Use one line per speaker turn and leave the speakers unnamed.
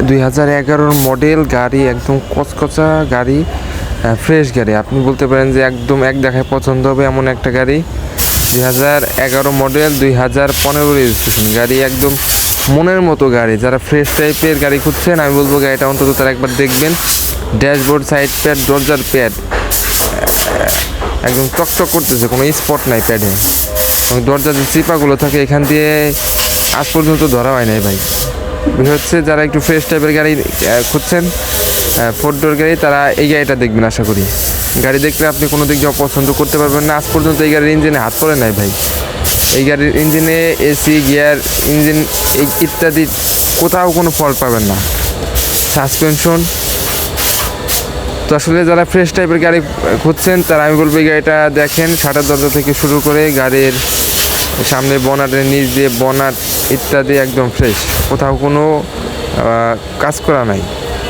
2011 model গাড়ি, একদম কচকচা গাড়ি, ফ্রেশ গাড়ি। আপনি বলতে পারেন যে একদম এক দেখায় পছন্দ হবে এমন একটা গাড়ি। 2011 মডেল, 2015 রেজিস্ট্রেশন গাড়ি, একদম মনের মতো গাড়ি। যারা ফ্রেশ টাইপের গাড়ি খুঁজছেন, আমি বলবো গাড়িটা অন্তত তারা একবার দেখবেন। ড্যাশবোর্ড, সাইড প্যাড, দরজার প্যাড একদম চকচক করতেছে, কোনো স্পট নাই প্যাডে। এবং দরজার যে চিপাগুলো থাকে এখান দিয়ে আজ পর্যন্ত ধরা হয় নাই ভাই। হচ্ছে যারা একটু ফ্রেশ টাইপের গাড়ি খুঁজছেন, 4 ডোর গাড়ি, তারা এই গাড়িটা দেখবেন। আশা করি গাড়ি দেখলে আপনি কোনো দিক দিয়ে অপছন্দ করতে পারবেন না। আজ পর্যন্ত এই গাড়ির ইঞ্জিনে হাত পড়ে নাই ভাই। এই গাড়ির ইঞ্জিনে এসি, গিয়ার, ইঞ্জিন ইত্যাদি কোথাও কোনো ফল্ট পাবেন না। সাসপেনশন তো আসলে যারা ফ্রেশ টাইপের গাড়ি খুঁজছেন, তারা আমি বলবো এই গাড়িটা দেখেন। শাটার দরজা থেকে শুরু করে গাড়ির সামনে বনাটের নিচ দিয়ে বনাট ইত্যাদি একদম ফ্রেশ, কোথাও কোনো কাজ করা নাই।